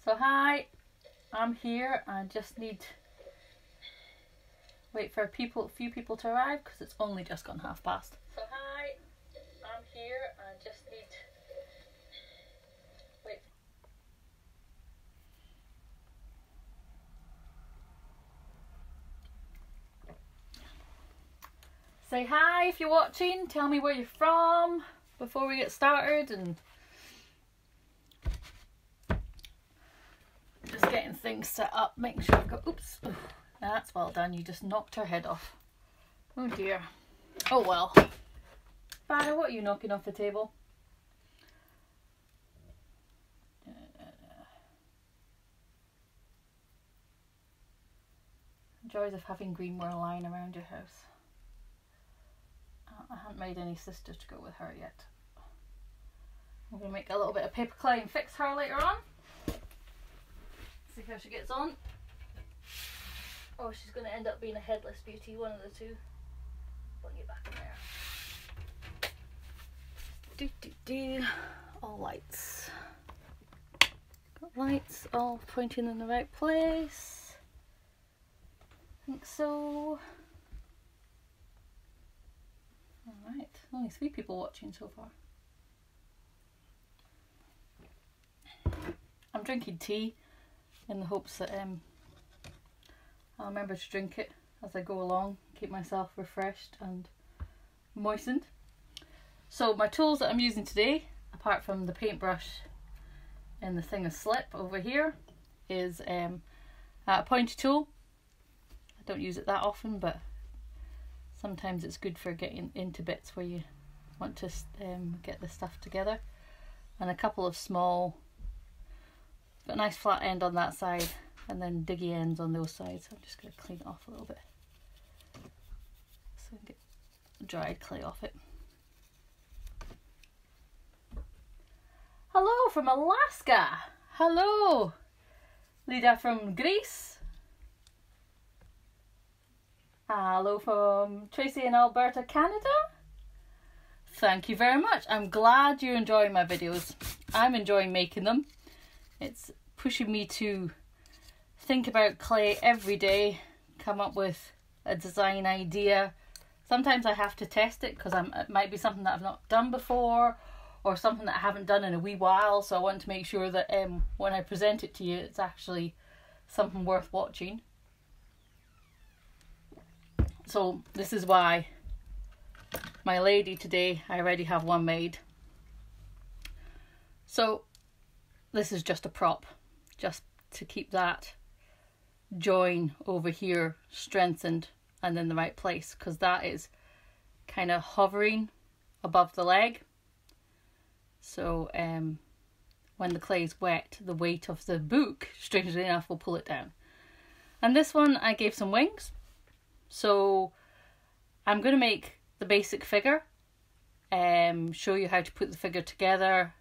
So hi, I'm here. I just need wait for a few people to arrive because it's only just gone past. So hi, I'm here. I just need wait. Say hi if you're watching. Tell me where you're from before we get started, and just getting things set up, making sure I've got, oops, that's well done, you just knocked her head off. Oh dear. Oh well. Farah, what are you knocking off the table? Joys of having greenware lying around your house. I haven't made any sisters to go with her yet. I'm going to make a little bit of paper clay and fix her later on. See how she gets on. Or she's going to end up being a headless beauty, one of the two. Put you back in there. All lights. Got lights all pointing in the right place. I think so. Alright, only 3 people watching so far. I'm drinking tea in the hopes that I'll remember to drink it as I go along, keep myself refreshed and moistened. So my tools that I'm using today, apart from the paintbrush and the thing of slip over here, is a pointy tool. I don't use it that often, but sometimes it's good for getting into bits where you want to get the stuff together. And a couple of small, got a nice flat end on that side and then diggy ends on those sides. I'm just going to clean it off a little bit so I can get dried clay off it. Hello from Alaska. Hello, Lida from Greece. Hello from Tracy in Alberta, Canada. Thank you very much. I'm glad you're enjoying my videos. I'm enjoying making them. It's pushing me to think about clay every day, come up with a design idea. Sometimes I have to test it because it might be something that I've not done before or something that I haven't done in a wee while. So I want to make sure that when I present it to you, it's actually something worth watching. So this is why my lady today, I already have one made. So this is just a prop, just to keep that join over here strengthened and in the right place, because that is kind of hovering above the leg. So when the clay is wet, the weight of the book, strangely enough, will pull it down. And this one I gave some wings. So I'm going to make the basic figure, show you how to put the figure together.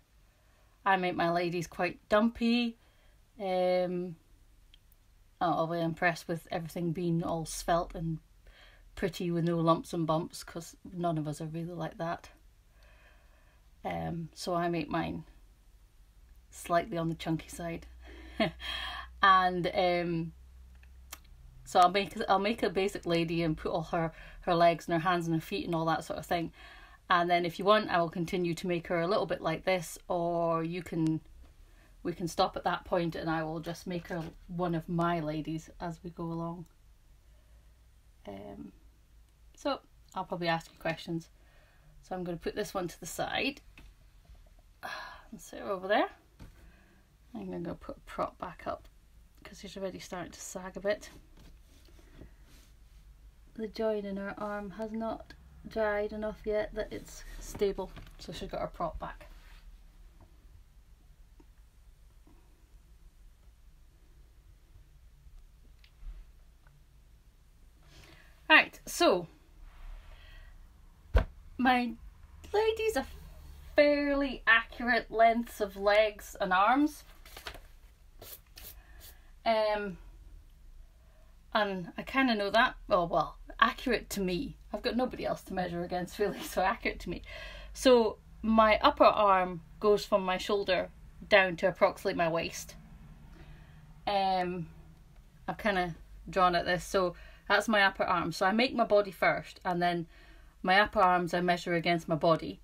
I make my ladies quite dumpy. I'll be impressed with everything being all svelte and pretty with no lumps and bumps, because none of us are really like that. So I make mine slightly on the chunky side. And so I'll make a basic lady and put all her legs and her hands and her feet and all that sort of thing. And then if you want, I will continue to make her a little bit like this, or we can stop at that point and I will just make her one of my ladies as we go along. So I'll probably ask you questions. So I'm going to put this one to the side and sit her over there. I'm going to go put a prop back up because she's already starting to sag a bit. The join in her arm has not dried enough yet that it's stable, so she's got her prop back. Right, so my ladies are fairly accurate lengths of legs and arms. And I kind of know that, well, accurate to me. I've got nobody else to measure against really, so accurate to me. So my upper arm goes from my shoulder down to approximately my waist. I've kind of drawn at this. So that's my upper arm. So I make my body first, and then my upper arms I measure against my body.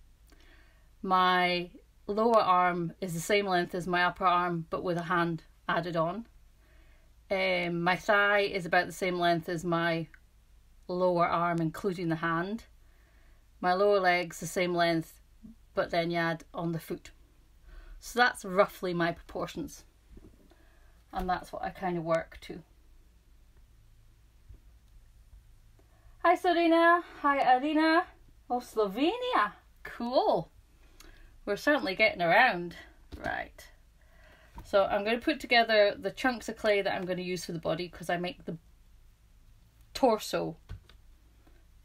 My lower arm is the same length as my upper arm, but with a hand added on. My thigh is about the same length as my lower arm, including the hand. My lower leg's the same length, but then you add on the foot. So that's roughly my proportions. And that's what I kind of work to. Hi Serena, hi Arina. Oh, Slovenia, cool. We're certainly getting around. Right. So I'm going to put together the chunks of clay that I'm going to use for the body, because I make the torso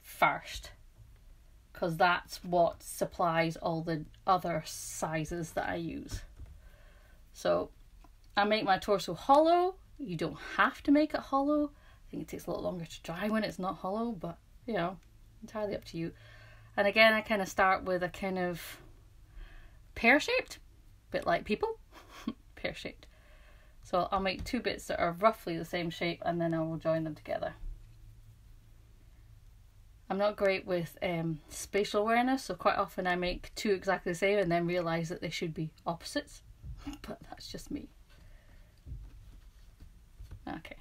first, because that's what supplies all the other sizes that I use. So I make my torso hollow. You don't have to make it hollow. I think it takes a little longer to dry when it's not hollow, but you know, entirely up to you. And again, I kind of start with a kind of pear-shaped, bit like people, pear-shaped. So I'll make two bits that are roughly the same shape, and then I will join them together. I'm not great with spatial awareness, so quite often I make two exactly the same and then realise that they should be opposites, but that's just me. Okay.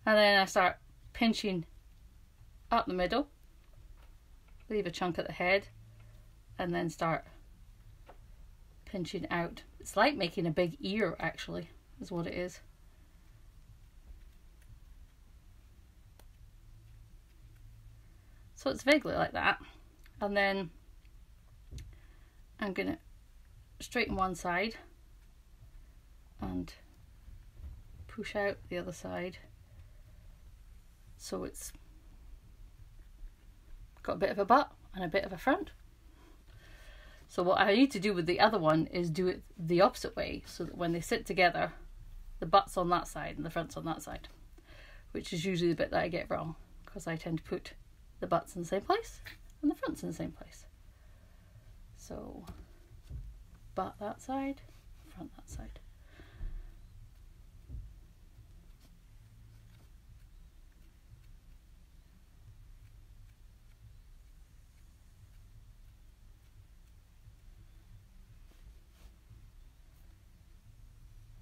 And then I start pinching up the middle, leave a chunk at the head, and then start pinching out. It's like making a big ear, actually, is what it is. So it's vaguely like that. And then I'm going to straighten one side and push out the other side, so it's got a bit of a butt and a bit of a front. So what I need to do with the other one is do it the opposite way, so that when they sit together, the butt's on that side and the front's on that side, which is usually the bit that I get wrong, because I tend to put the butts in the same place and the front's in the same place. So butt that side, front that side.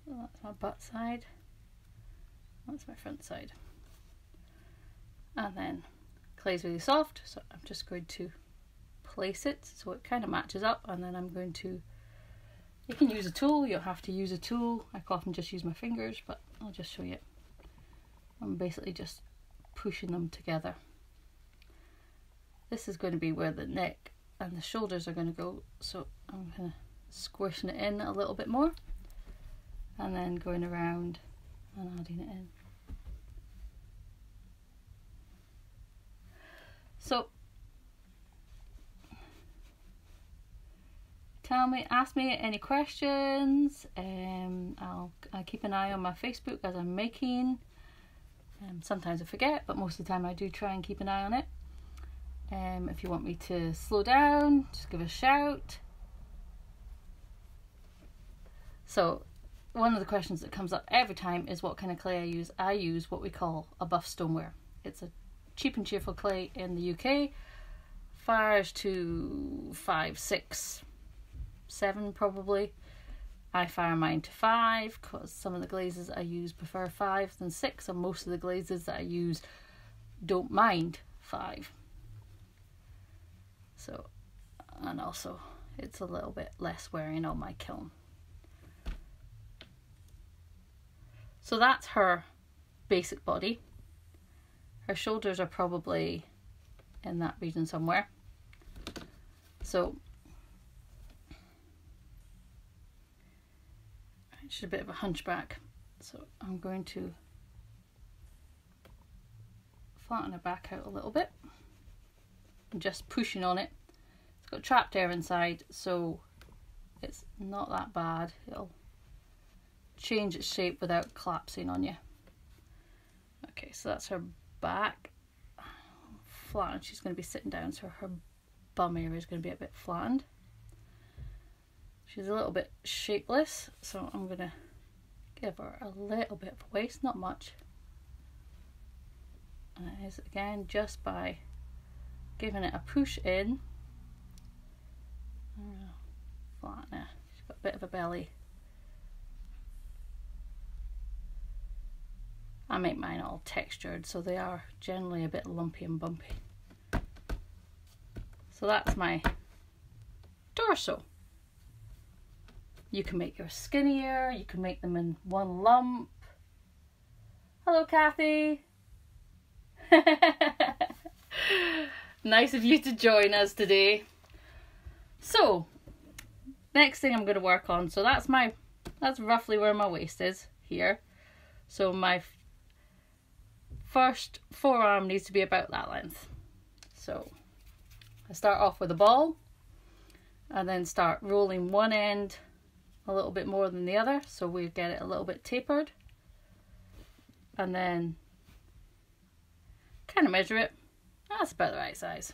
So that's my butt side, that's my front side. And then clay's really soft, so I'm just going to place it so it kind of matches up, and then I'm going to, you can use a tool, you don't have to use a tool. I often just use my fingers, but I'll just show you. I'm basically just pushing them together. This is going to be where the neck and the shoulders are going to go, so I'm kind of squishing it in a little bit more, and then going around and adding it in. So ask me any questions. I keep an eye on my Facebook as I'm making. Sometimes I forget, but most of the time I do try and keep an eye on it. If you want me to slow down, just give a shout. So one of the questions that comes up every time is what kind of clay I use. I use what we call a buff stoneware. It's a cheap and cheerful clay in the UK. Fires to 5, 6, 7 probably. I fire mine to 5 because some of the glazes I use prefer 5 than 6, and most of the glazes that I use don't mind 5. So, and also it's a little bit less wearing on my kiln. So that's her basic body. Her shoulders are probably in that region somewhere. So she's a bit of a hunchback. So I'm going to flatten her back out a little bit. I'm just pushing on it. It's got trapped air inside, so it's not that bad. It'll change its shape without collapsing on you. Okay, so that's her back. Flattened. She's going to be sitting down, so her bum area is going to be a bit flattened. She's a little bit shapeless, so I'm going to give her a little bit of a waist, not much. And it is again just by giving it a push in. Flatten it. She's got a bit of a belly. I make mine all textured, so they are generally a bit lumpy and bumpy. So that's my torso. You can make yours skinnier, you can make them in one lump. Hello, Kathy. Nice of you to join us today. So, next thing I'm going to work on, so that's roughly where my waist is here. So my first forearm needs to be about that length. So I start off with a ball and then start rolling one end a little bit more than the other, so we get it a little bit tapered, and then kind of measure it. That's about the right size.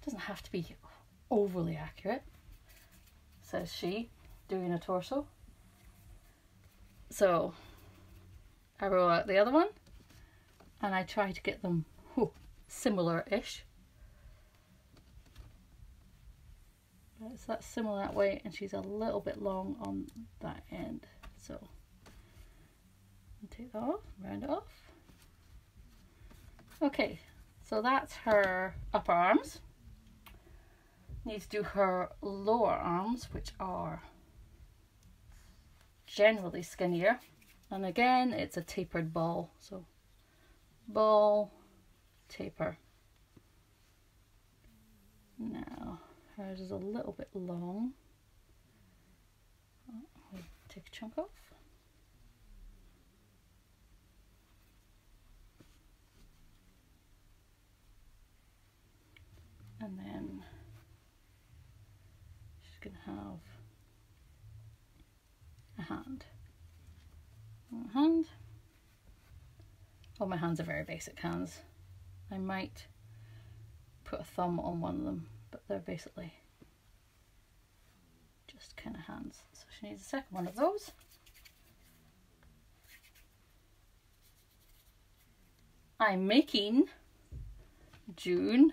Doesn't have to be overly accurate, says she, doing a torso. So I roll out the other one and I try to get them similar-ish. So that's similar that way, and she's a little bit long on that end. So take that off, round it off. Okay, so that's her upper arms. Need to do her lower arms, which are generally skinnier. And again, it's a tapered ball. So ball, taper. Now, hers is a little bit long. I'll take a chunk off. And then she's going to have a hand. Oh, my hands are very basic hands. I might put a thumb on one of them, but they're basically just kind of hands. So she needs a second one of those. I'm making June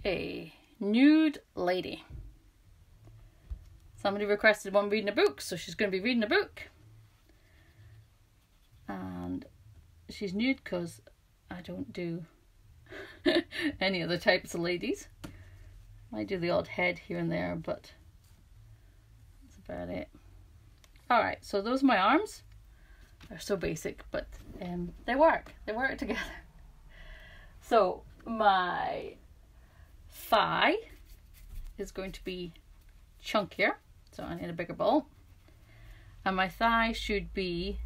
a nude lady. Somebody requested one reading a book, so she's going to be reading a book. And she's nude because I don't do any other types of ladies. I do the odd head here and there, but that's about it. Alright, so those are my arms. They're so basic, but they work. They work together. So my thigh is going to be chunkier, so I need a bigger ball. And my thigh should be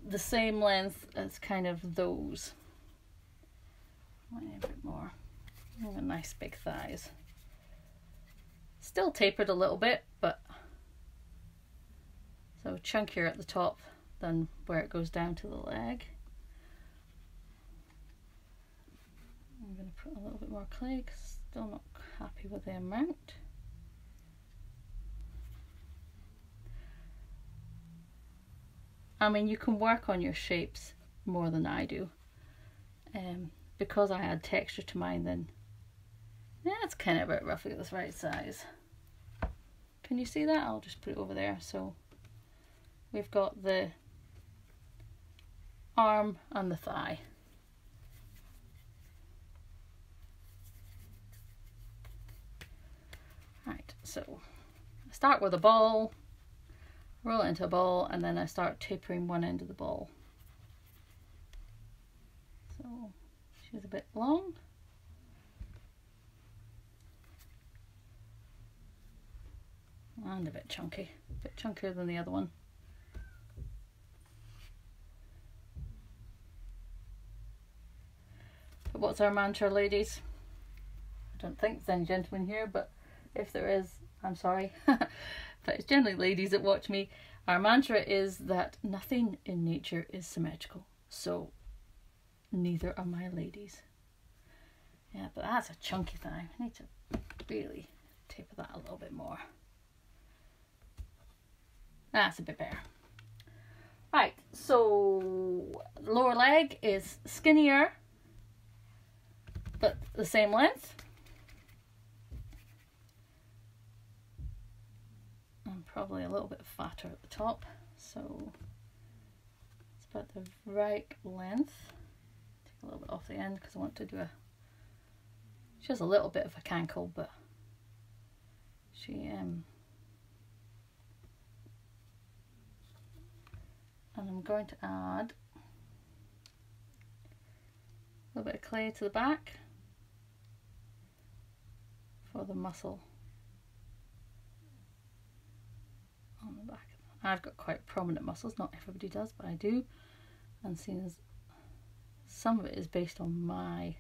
the same length as kind of those. I need a bit more. I have nice big thighs. Still tapered a little bit, but so chunkier at the top than where it goes down to the leg. I'm going to put a little bit more clay because still not happy with the amount. I mean, you can work on your shapes more than I do. Because I add texture to mine, then yeah, it's kind of about roughly the right size. Can you see that? I'll just put it over there. So we've got the arm and the thigh. Right, so I start with a ball, roll it into a ball, and then I start tapering one end of the ball. So she's a bit long. And a bit chunky, a bit chunkier than the other one. But what's our mantra, ladies? I don't think there's any gentlemen here, but if there is, I'm sorry. But it's generally ladies that watch me. Our mantra is that nothing in nature is symmetrical, so neither are my ladies. Yeah, but that's a chunky thigh. I need to really taper that a little bit more. That's a bit better. Right, so the lower leg is skinnier, but the same length. And probably a little bit fatter at the top, so it's about the right length. Take a little bit off the end because I want to do she has a little bit of a cankle, but she and I'm going to add a little bit of clay to the back for the muscle on the back. I've got quite prominent muscles, not everybody does, but I do, and seeing as some of it is based on my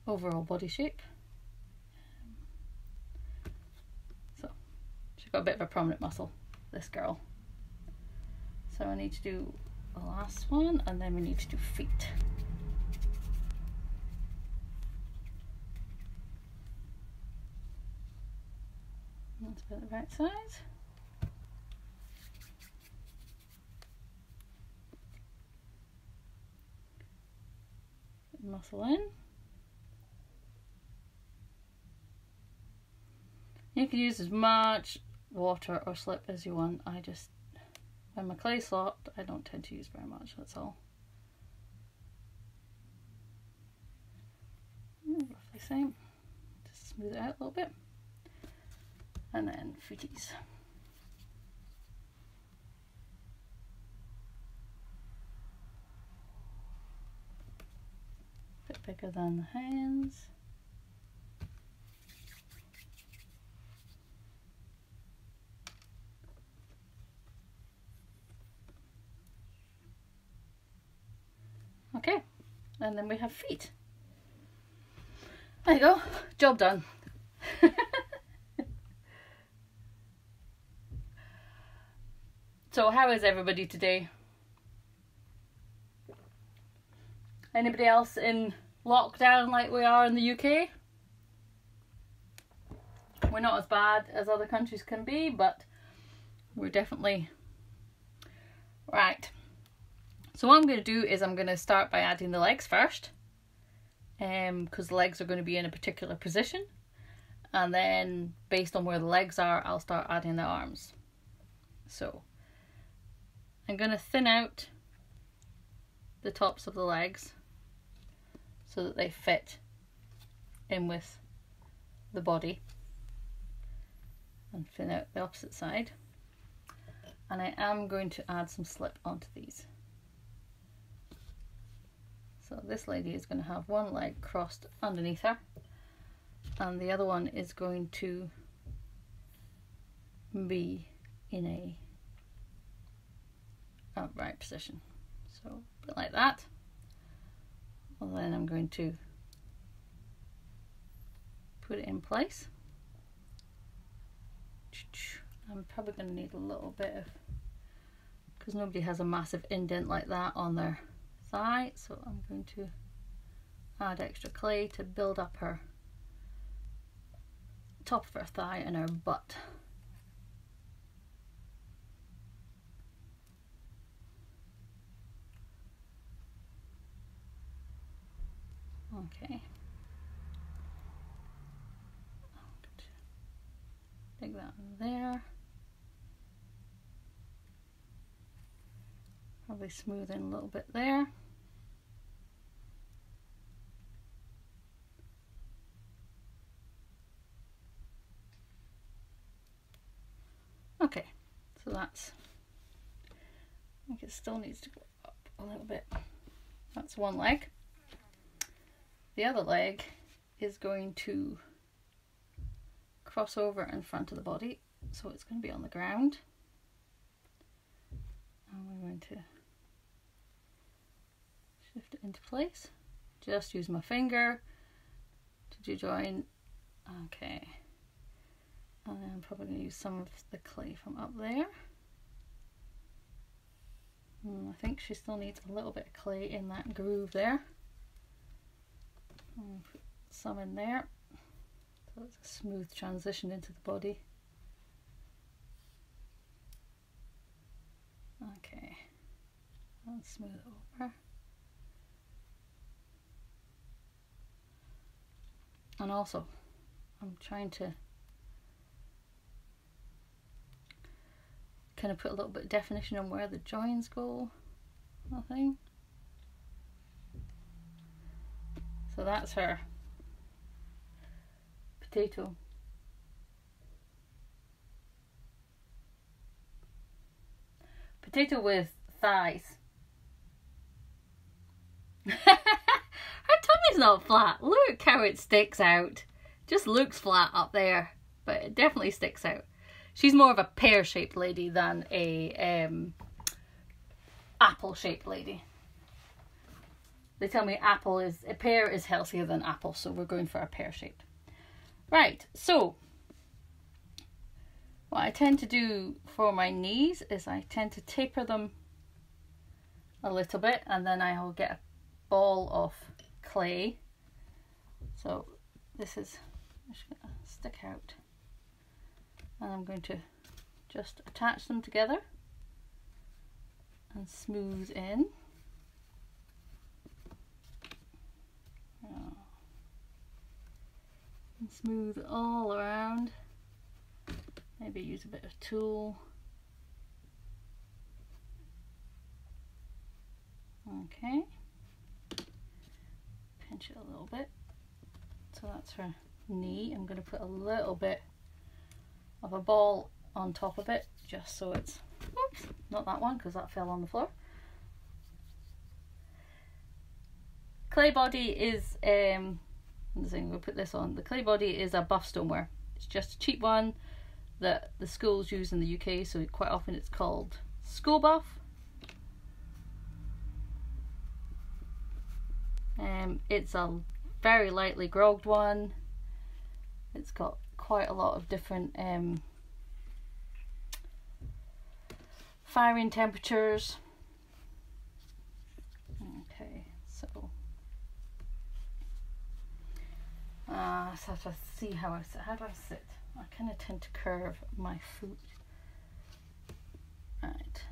overall body shape, so she's got a bit of a prominent muscle, this girl. So I need to do the last one, and then we need to do feet. That's about the right size. Put the muscle in. You can use as much water or slip as you want. When my clay's soft, I don't tend to use very much, that's all. Roughly same. Just smooth it out a little bit. And then footies. A bit bigger than the hands. Okay, and then we have feet. There you go, job done. So how is everybody today? Anybody else in lockdown like we are in the UK? We're not as bad as other countries can be, but we're definitely... Right. So what I'm going to do is I'm going to start by adding the legs first, because the legs are going to be in a particular position, and then based on where the legs are, I'll start adding the arms. So I'm going to thin out the tops of the legs so that they fit in with the body, and thin out the opposite side, and I am going to add some slip onto these. So this lady is going to have one leg crossed underneath her, and the other one is going to be in a upright position. So a bit like that. Well, then I'm going to put it in place. I'm probably going to need a little bit of, because nobody has a massive indent like that on their thigh, so I'm going to add extra clay to build up her top of her thigh and her butt. Okay. Take that in there. Probably smooth in a little bit there. Okay, so that's, I think it still needs to go up a little bit. That's one leg. The other leg is going to cross over in front of the body, so it's going to be on the ground. And we're going to shift it into place. Just use my finger to join. Okay. And then I'm probably going to use some of the clay from up there. I think she still needs a little bit of clay in that groove there. I'll put some in there, so it's a smooth transition into the body. Okay, I'll smooth it over. And also, I'm trying to kind of put a little bit of definition on where the joins go, I think. So that's her potato. Potato with thighs. Her tummy's not flat. Look how it sticks out. Just looks flat up there, but it definitely sticks out. She's more of a pear-shaped lady than a apple-shaped lady. They tell me a pear is healthier than apple, so we're going for a pear-shaped. Right, so what I tend to do for my knees is I tend to taper them a little bit, and then I'll get a ball of clay. So this is just going to stick out, and I'm going to just attach them together and smooth in. And smooth all around. Maybe use a bit of tool. Okay. Pinch it a little bit. So that's her knee. I'm going to put a little bit of a ball on top of it, just so it's, oops, not that one because that fell on the floor. Clay body is, we'll put this on. The clay body is a buff stoneware. It's just a cheap one that the schools use in the UK, so quite often it's called school buff. It's a very lightly grogged one. It's got quite a lot of different firing temperatures. Okay, so I just have to see how I sit. How do I sit? I kind of tend to curve my foot. Right,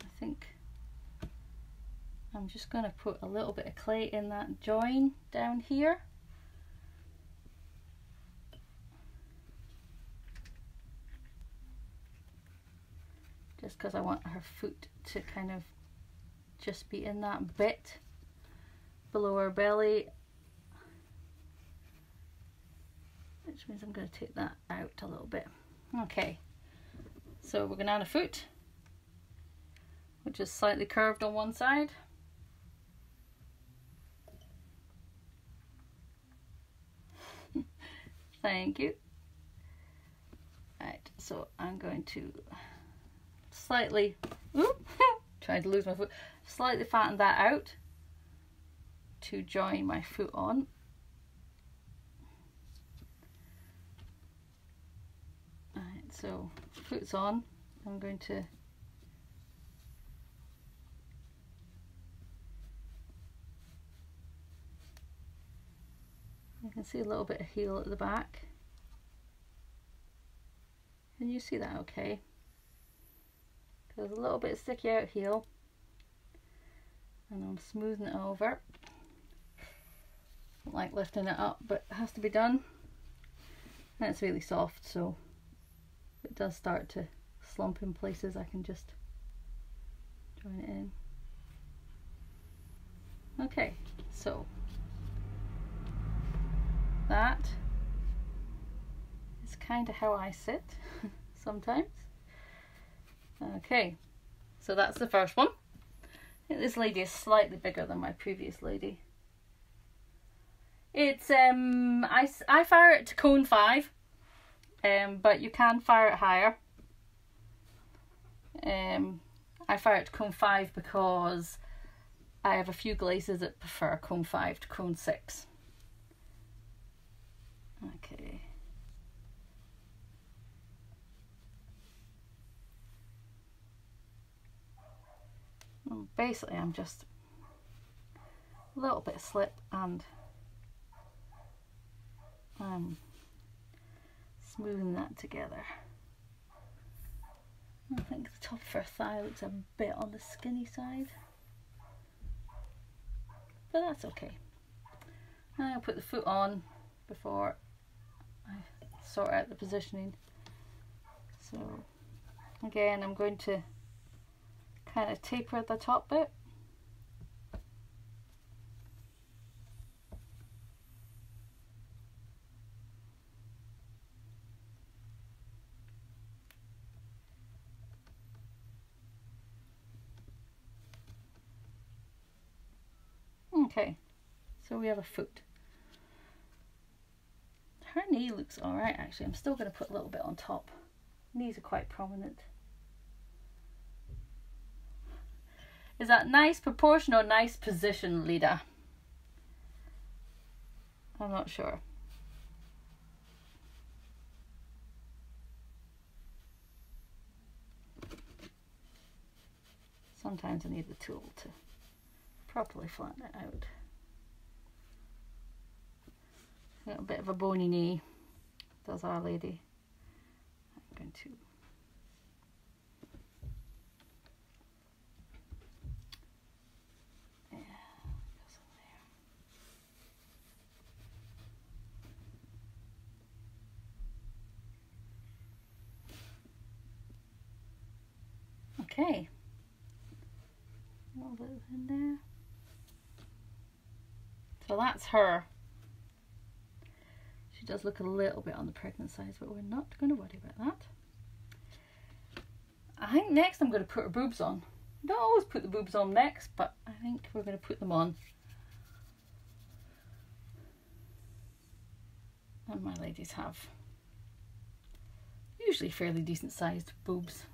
I think I'm just going to put a little bit of clay in that join down here. Just because I want her foot to kind of just be in that bit below her belly. Which means I'm going to take that out a little bit. Okay, so we're going to add a foot, which is slightly curved on one side. Thank you. Right, so I'm going to slightly, trying to lose my foot, slightly fatten that out to join my foot on. Alright, so foot's on. I'm going to you can see a little bit of heel at the back. Can you see that okay? There's a little bit of sticky out heel, and I'm smoothing it over. Don't like lifting it up, but it has to be done. And it's really soft, so if it does start to slump in places, I can just join it in. Okay, so that is kind of how I sit sometimes. Okay, so that's the first one. I think this lady is slightly bigger than my previous lady. It's I fire it to cone 5, but you can fire it higher. I fire it to cone 5 because I have a few glazes that prefer cone 5 to cone 6. Okay. Well, basically I'm just a little bit of slip and smoothing that together. I think the top of her thigh looks a bit on the skinny side, but that's okay. I'll put the foot on before I sort out the positioning. So again, I'm going to kind of taper the top bit. Okay, so we have a foot. Her knee looks alright actually. I'm still going to put a little bit on top. Knees are quite prominent. Is that nice proportion or nice position, Lida? I'm not sure. Sometimes I need the tool to properly flatten it out. A little bit of a bony knee, does Our Lady. I'm going to goes in there. Okay, a little bit in there. So that's her. She does look a little bit on the pregnant side, but we're not going to worry about that. I think next I'm going to put her boobs on. I don't always put the boobs on next, but I think we're going to put them on. And my ladies have usually fairly decent sized boobs.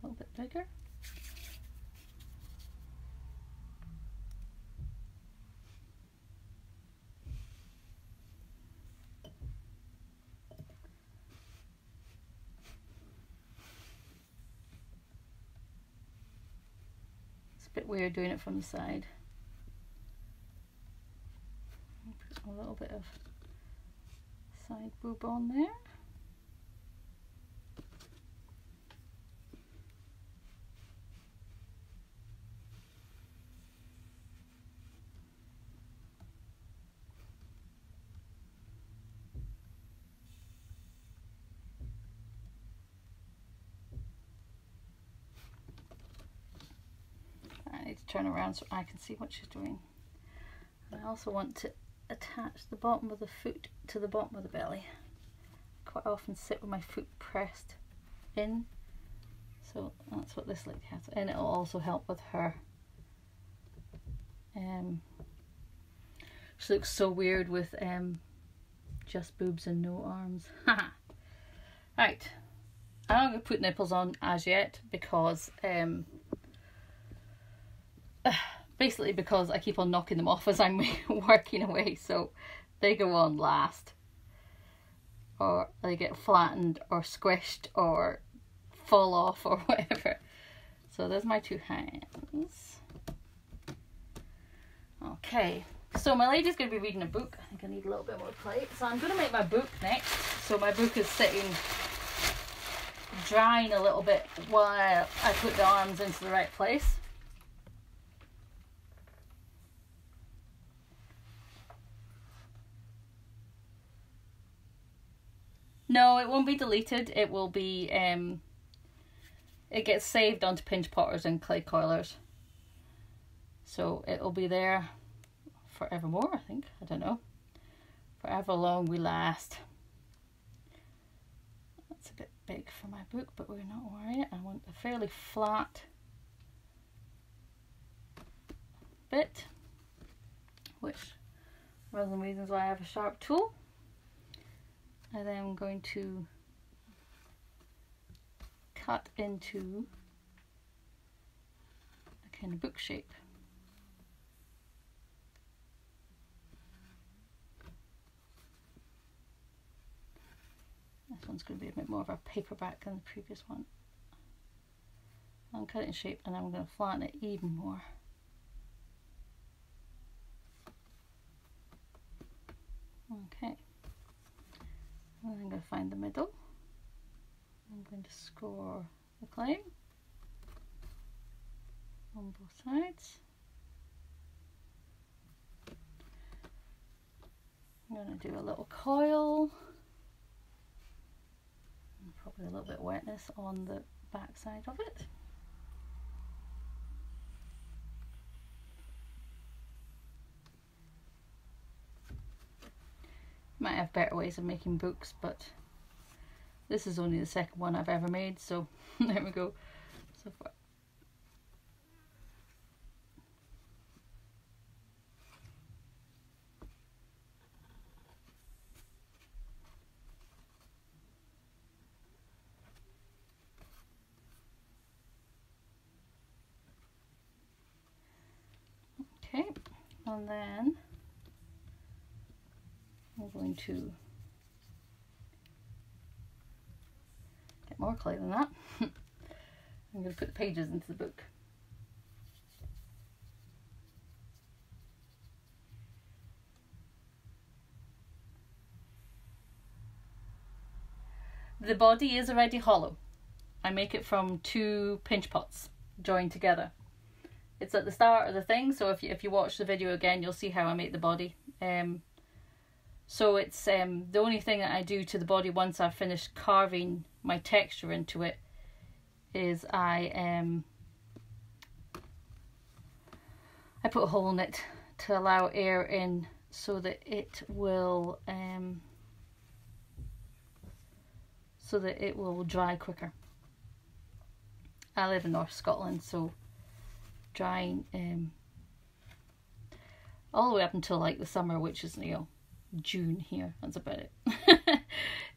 A little bit bigger. It's a bit weird doing it from the side. Put a little bit of side boob on there. I need to turn around so I can see what she's doing. And I also want to attach the bottom of the foot to the bottom of the belly. I quite often sit with my foot pressed in, so that's what this lady has, and it'll also help with her. She looks so weird with just boobs and no arms. Right, I'm not going to put nipples on as yet because basically because I keep on knocking them off as I'm working away, so they go on last, or they get flattened or squished or fall off or whatever. So there's my two hands. Okay, so my lady's going to be reading a book. I think I need a little bit more plate, so I'm going to make my book next. So my book is sitting drying a little bit while I put the arms into the right place. No, it won't be deleted. It will be, it gets saved onto pinch potters and clay coilers. So it'll be there forevermore, I think. I don't know. Forever long we last. That's a bit big for my book, but we're not worried. I want a fairly flat bit, which one of the reasons why I have a sharp tool. And then I'm going to cut into a kind of book shape. This one's going to be a bit more of a paperback than the previous one. I'll cut it in shape and I'm going to flatten it even more. Okay, and I'm going to find the middle. I'm going to score the claim on both sides. I'm going to do a little coil, and probably a little bit of wetness on the back side of it. Might have better ways of making books, but this is only the second one I've ever made, so there we go. So far. Okay, and then I'm going to get more clay than that. I'm going to put the pages into the book. The body is already hollow. I make it from 2 pinch pots joined together. It's at the start of the thing, so if you watch the video again, you'll see how I make the body. So it's the only thing that I do to the body once I've finished carving my texture into it is I put a hole in it to allow air in so that it will dry quicker. I live in North Scotland, so drying all the way up until like the summer, which is, you know, June here, that's about it.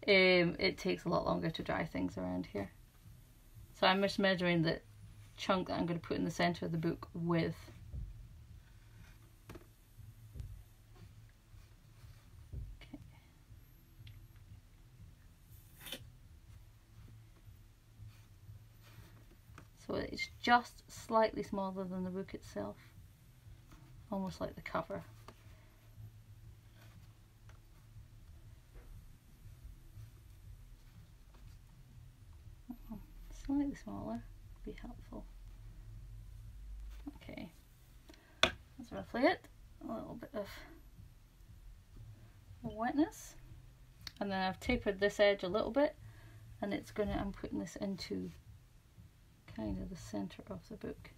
It takes a lot longer to dry things around here. So I'm just measuring the chunk that I'm going to put in the center of the book with. Okay. So it's just slightly smaller than the book itself, almost like the cover. Slightly smaller would be helpful. Okay, that's roughly it. A little bit of wetness, and then I've tapered this edge a little bit, and I'm putting this into kind of the center of the book,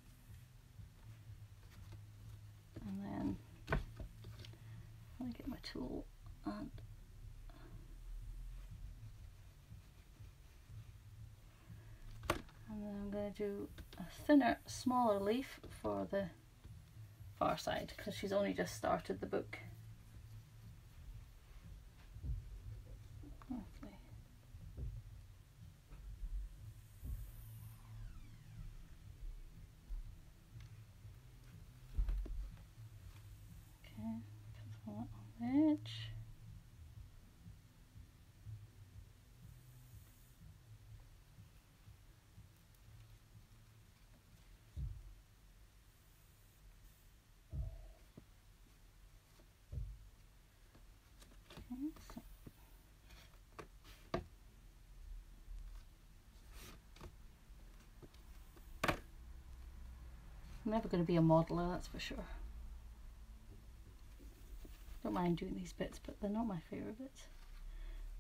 and then I get my tool and then I'm going to do a thinner, smaller leaf for the far side because she's only just started the book. Lovely. Okay, put that on the edge. I'm never going to be a modeler, that's for sure. Don't mind doing these bits, but they're not my favourite bits.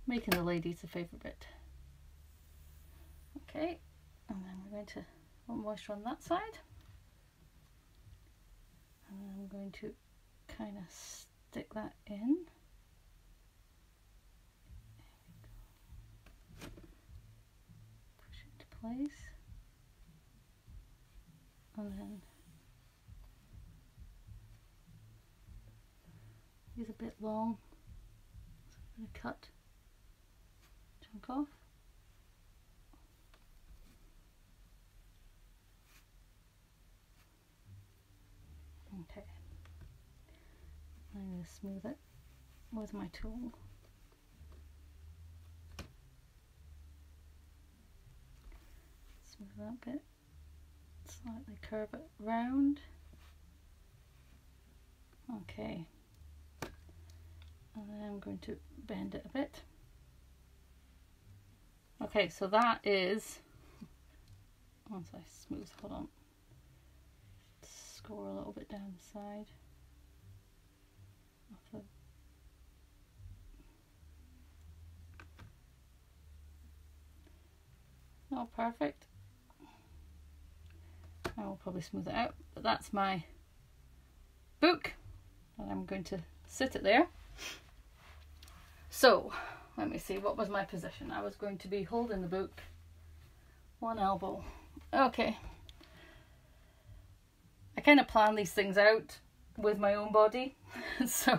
Making the lady's the favourite bit. Okay, and then we're going to put moisture on that side. And then I'm going to kind of stick that in. Push it into place. And then He's a bit long, so I'm going to cut a chunk off. Okay, I'm going to smooth it with my tool. Smooth that bit, slightly curve it round. Okay, and then I'm going to bend it a bit. Okay, so that is, once I smooth, hold on, score a little bit down the side of the, not perfect. I will probably smooth it out, but that's my book, and I'm going to sit it there. So let me see, what was my position? I was going to be holding the book, one elbow. Okay, I kind of plan these things out with my own body. So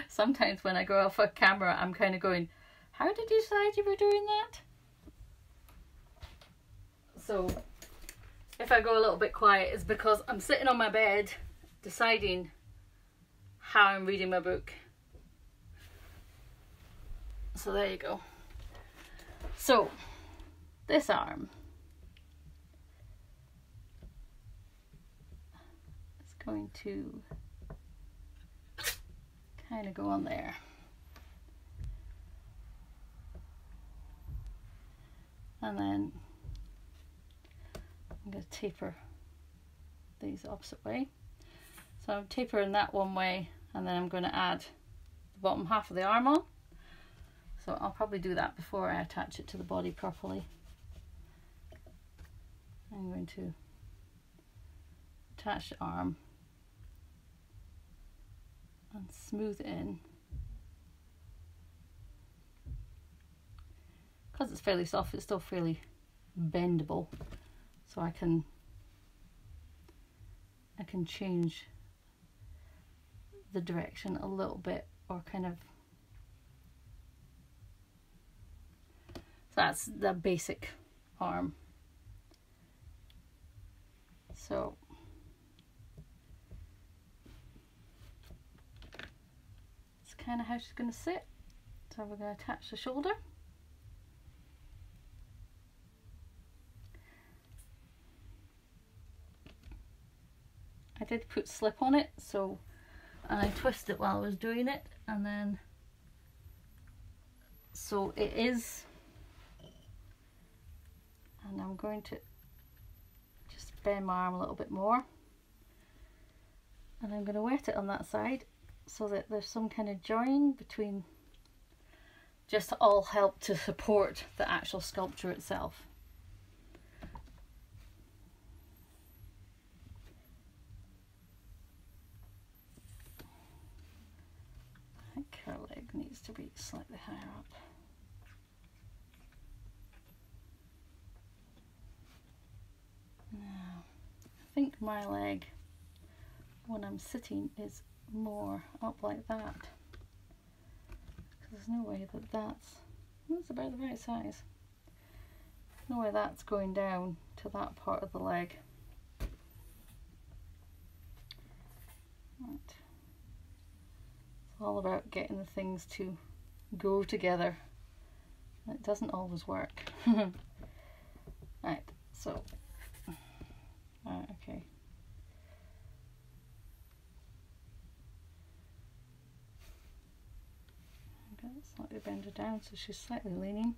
sometimes when I go off a camera, I'm kind of going, how did you decide you were doing that? So if I go a little bit quiet, it's because I'm sitting on my bed deciding how I'm reading my book. So there you go. So this arm is going to kind of go on there. And then I'm going to taper these opposite way. So I'm tapering that one way, and then I'm going to add the bottom half of the arm on. So I'll probably do that before I attach it to the body properly. I'm going to attach the arm and smooth it in. Because it's fairly soft, it's still fairly bendable, so I can change the direction a little bit, or kind of, so that's the basic arm. So it's kind of how she's going to sit. So we're going to attach the shoulder. I did put slip on it, so, and I twisted it while I was doing it, and then, so it is, and I'm going to just bend my arm a little bit more, and I'm going to wet it on that side so that there's some kind of join between, just to all help to support the actual sculpture itself. Her leg needs to be slightly higher up. Now, I think my leg, when I'm sitting, is more up like that. There's no way that that's about the right size. No way that's going down to that part of the leg. Right. All about getting the things to go together. It doesn't always work. Right, so okay. I'm going to slightly bend her down so she's slightly leaning.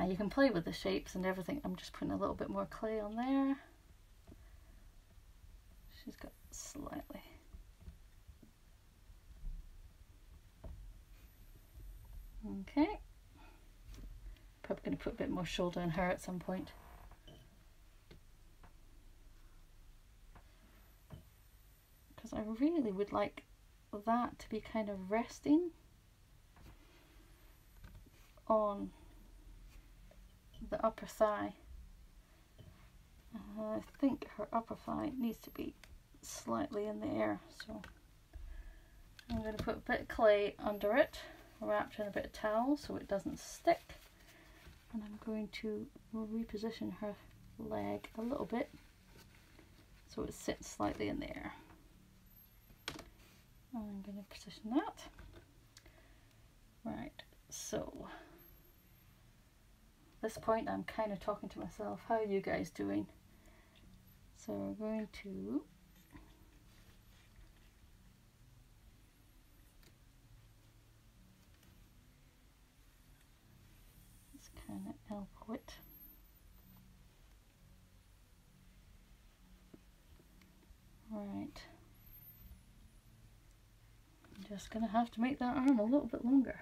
You can play with the shapes and everything. I'm just putting a little bit more clay on there. She's got slightly. Okay, probably going to put a bit more shoulder in her at some point. Because I really would like that to be kind of resting on the upper thigh. I think her upper thigh needs to be slightly in the air, so I'm going to put a bit of clay under it, wrapped in a bit of towel so it doesn't stick. And I'm going to reposition her leg a little bit so it sits slightly in there. I'm going to position that. Right, so at this point I'm kind of talking to myself, how are you guys doing? So we're going to just kind of elbow it. Right. I'm just going to have to make that arm a little bit longer.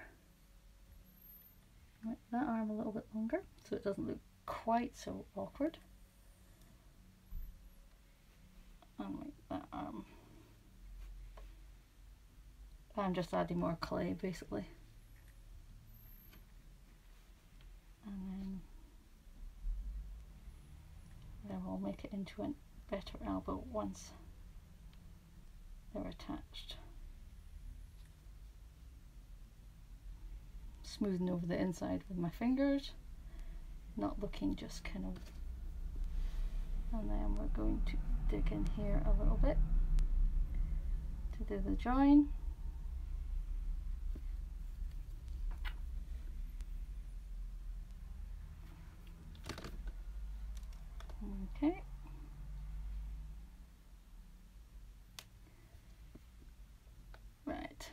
Make that arm a little bit longer so it doesn't look quite so awkward. And make that arm. I'm just adding more clay basically. And then we'll make it into a better elbow once they're attached. Smoothing over the inside with my fingers, not looking just kind of, and then we're going to dig in here a little bit to do the join. Okay. Right.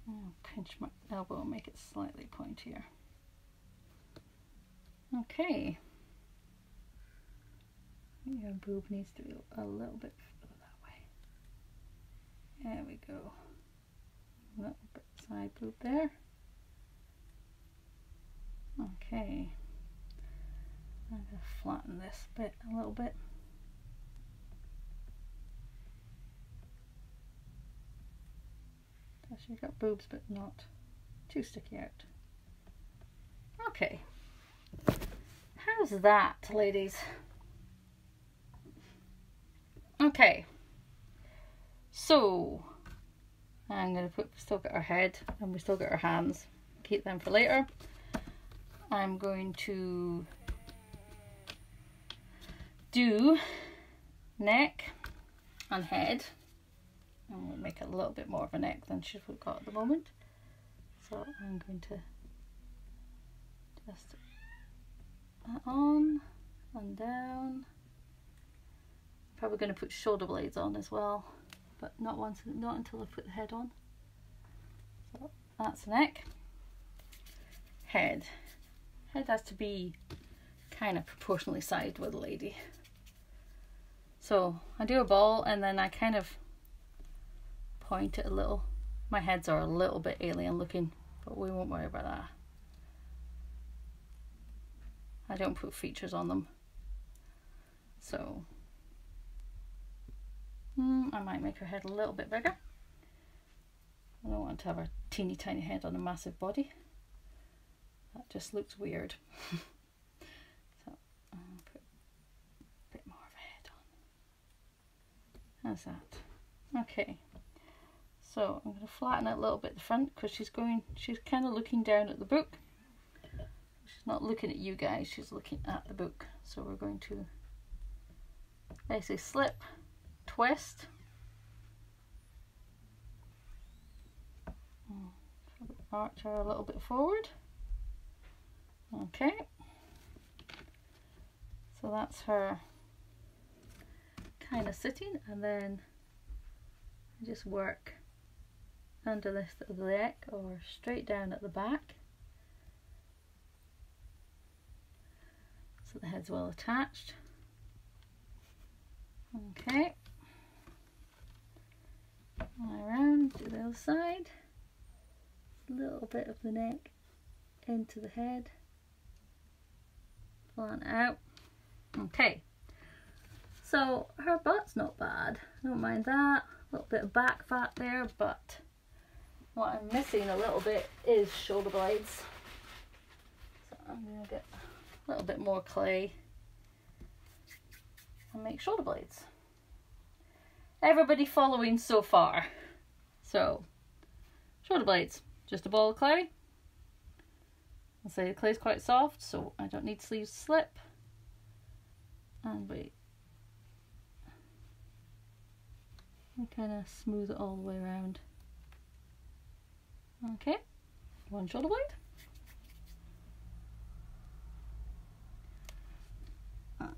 I'll pinch my elbow and make it slightly pointier. Okay. Your boob needs to be a little bit further that way. There we go. A little bit side boob there. Okay. I'm going to flatten this bit a little bit. So she's got boobs but not too sticky out. Okay. How's that, ladies? Okay. So I'm going to put, still got our head and we still got our hands. Keep them for later. I'm going to do neck and head, and we'll make it a little bit more of a neck than she's got at the moment. So I'm going to just that on and down. Probably going to put shoulder blades on as well, but not until I put the head on. So that's neck. Head. Head has to be kind of proportionally sized with a lady. So I do a ball and then I kind of point it a little. My heads are a little bit alien looking, but we won't worry about that. I don't put features on them. So I might make her head a little bit bigger. I don't want to have a teeny tiny head on a massive body. That just looks weird. So I'll put a bit more of a head on. How's that? Okay. So I'm going to flatten it a little bit at the front because she's kind of looking down at the book. She's not looking at you guys, she's looking at the book. So we're going to basically slip, twist, arch her a little bit forward. Okay, so that's her kind of sitting, and then I just work under this the neck or straight down at the back so the head's well attached. Okay, around to the other side, a little bit of the neck into the head. Flatten out. Okay, so her butt's not bad, I don't mind that. A little bit of back fat there, but what I'm missing a little bit is shoulder blades. So I'm going to get a little bit more clay and make shoulder blades. Everybody following so far? So, shoulder blades, just a ball of clay. I'll say the clay's quite soft, so I don't need sleeves to slip. And we kind of smooth it all the way around. Okay, one shoulder blade.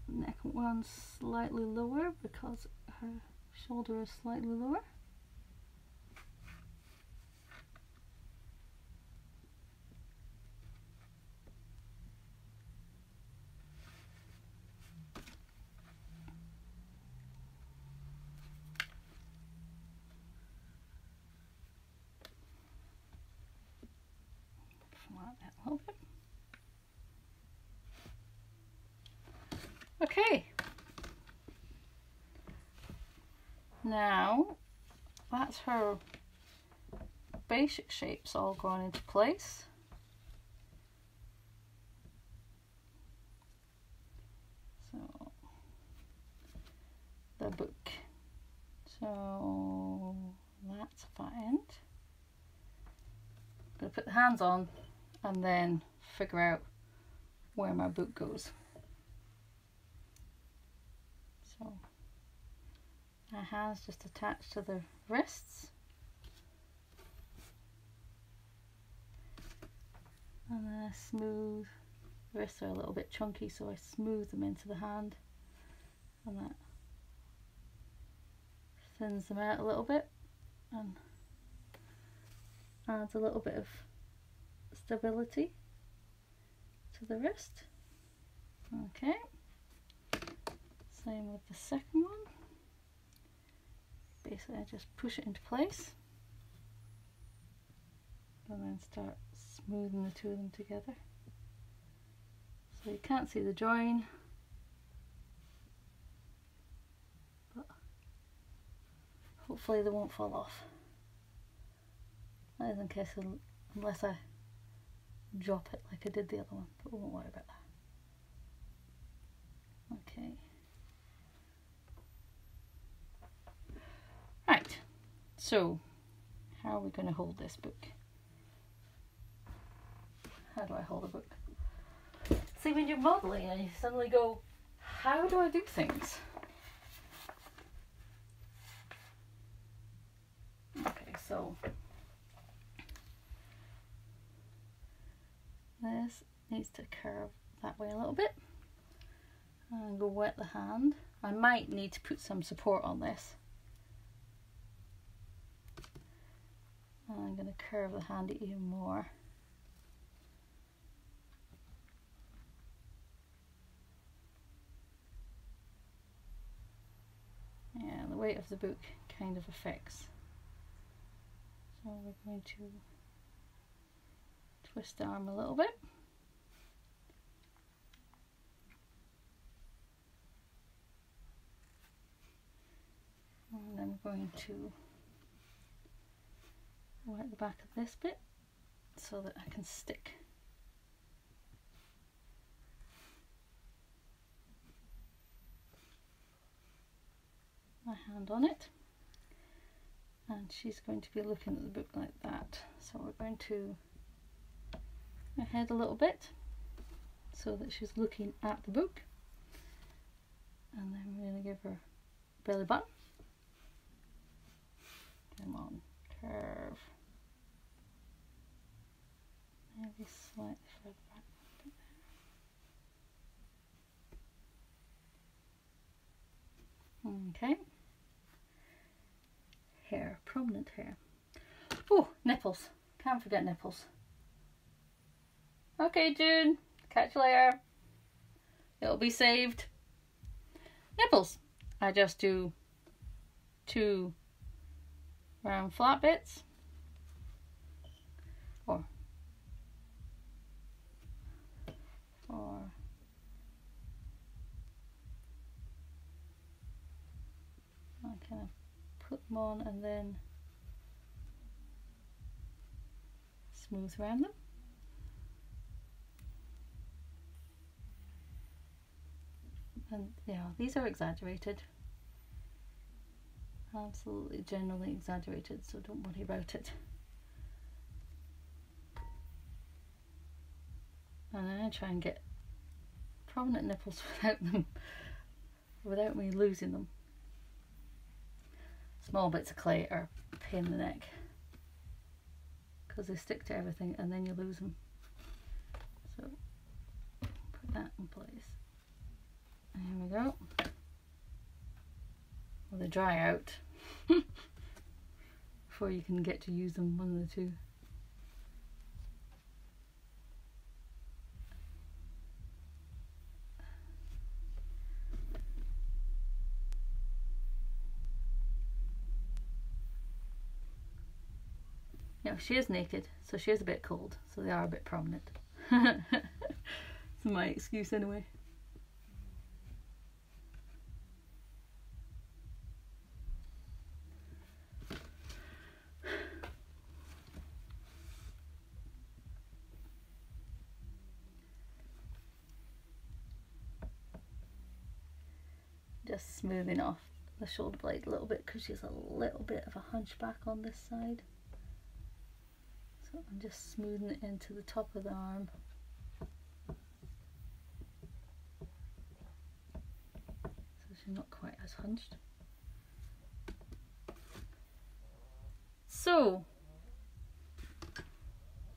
Neck one slightly lower because her shoulder is slightly lower. Flat that a little bit. Okay, now that's her basic shapes all gone into place. So the book, so that's a flat end. I'm going to put the hands on and then figure out where my book goes. So my hands just attached to the wrists, and then I smooth. The wrists are a little bit chunky, so I smooth them into the hand, and that thins them out a little bit and adds a little bit of stability to the wrist. Okay. Same with the second one. Basically I just push it into place and then start smoothing the two of them together. So you can't see the join, but hopefully they won't fall off. That is in case, unless I drop it like I did the other one, but we won't worry about that. Okay. Right, so how are we going to hold this book? How do I hold a book? See, when you're modelling and you suddenly go, how do I do things? Okay, so this needs to curve that way a little bit. And go wet the hand. I might need to put some support on this. I'm going to curve the hand even more. Yeah, the weight of the book kind of affects. So we're going to twist the arm a little bit. And then we're going to wet the back of this bit so that I can stick my hand on it, and she's going to be looking at the book like that. So we're going to ahead a little bit so that she's looking at the book, and then we're going to give her belly button. Come on, curve. Maybe slightly further back. Okay. Hair, prominent hair. Oh, nipples. Can't forget nipples. Okay, June. Catch you later. It'll be saved. Nipples. I just do 2 round flat bits. Or I kind of put them on and then smooth around them. And yeah, these are exaggerated. Absolutely generally exaggerated, so don't worry about it. And I'm going to try and get prominent nipples without me losing them. Small bits of clay are a pain in the neck because they stick to everything and then you lose them. So put that in place. And here we go. Well, they dry out before you can get to use them, one of the two. Now she is naked, so she is a bit cold, so they are a bit prominent. That's my excuse anyway. Just smoothing off the shoulder blade a little bit because she's a little bit of a hunchback on this side. So I'm just smoothing it into the top of the arm. So she's not quite as hunched. So,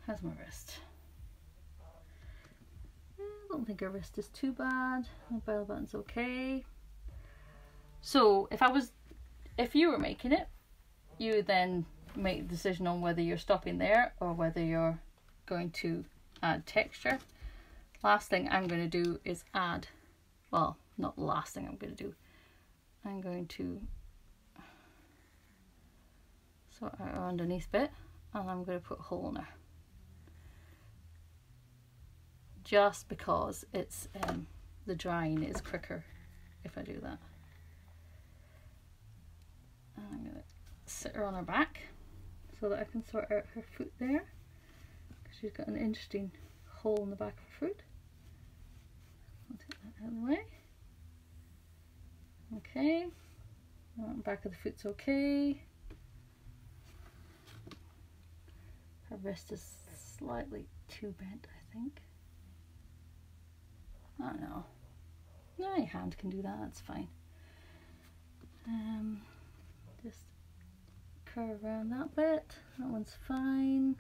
how's my wrist? I don't think her wrist is too bad. My belly button's okay. So if you were making it, you would then make the decision on whether you're stopping there or whether you're going to add texture. Last thing I'm going to do is add, well, not the last thing I'm going to do. I'm going to sort out our underneath bit and I'm going to put a hole in her. Just because it's the drying is quicker if I do that. And I'm going to sit her on her back so that I can sort out her foot there, because she's got an interesting hole in the back of her foot. I'll take that out of the way. Okay, back of the foot's okay. Her wrist is slightly too bent, I think. I don't know. No, your hand can do that, that's fine. Just curve around that bit. That one's fine.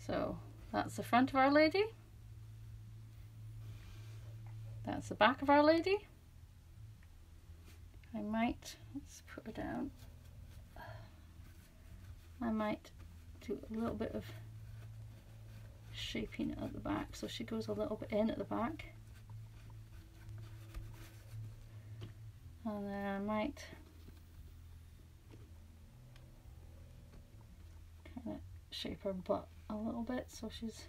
So that's the front of Our Lady. That's the back of Our Lady. Let's put her down. I might do a little bit of shaping at the back so she goes a little bit in at the back. And then I might kind of shape her butt a little bit so she's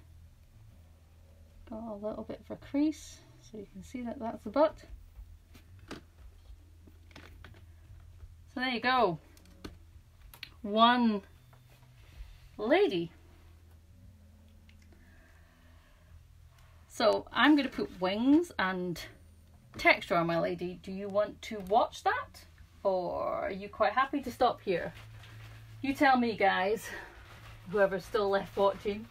got a little bit of a crease, so you can see that that's the butt. So there you go. One lady. So I'm going to put wings and texture on my lady. Do you want to watch that, or are you quite happy to stop here? You tell me, guys, whoever's still left watching.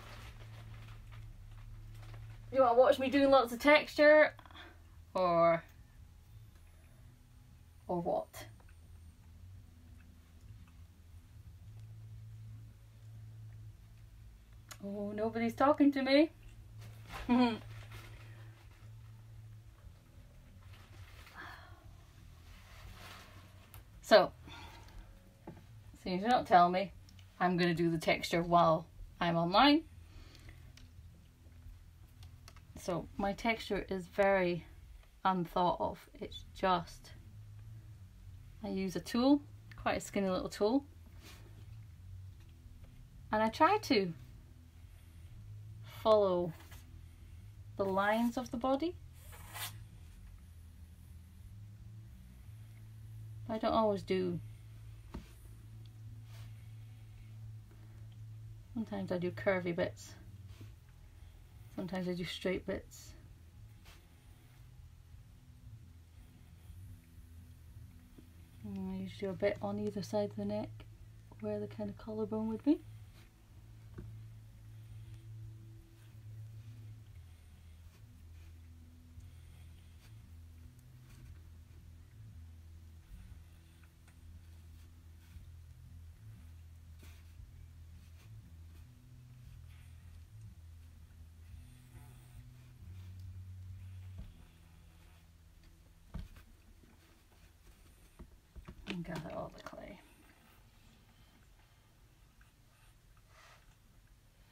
You want to watch me doing lots of texture, or what? Oh, nobody's talking to me. So, since you're not telling me, I'm going to do the texture while I'm online. So my texture is very unthought of. It's just, I use a tool, quite a skinny little tool, and I try to follow the lines of the body. I don't always do. Sometimes I do curvy bits. Sometimes I do straight bits. And I usually do a bit on either side of the neck where the kind of collarbone would be. And gather all the clay.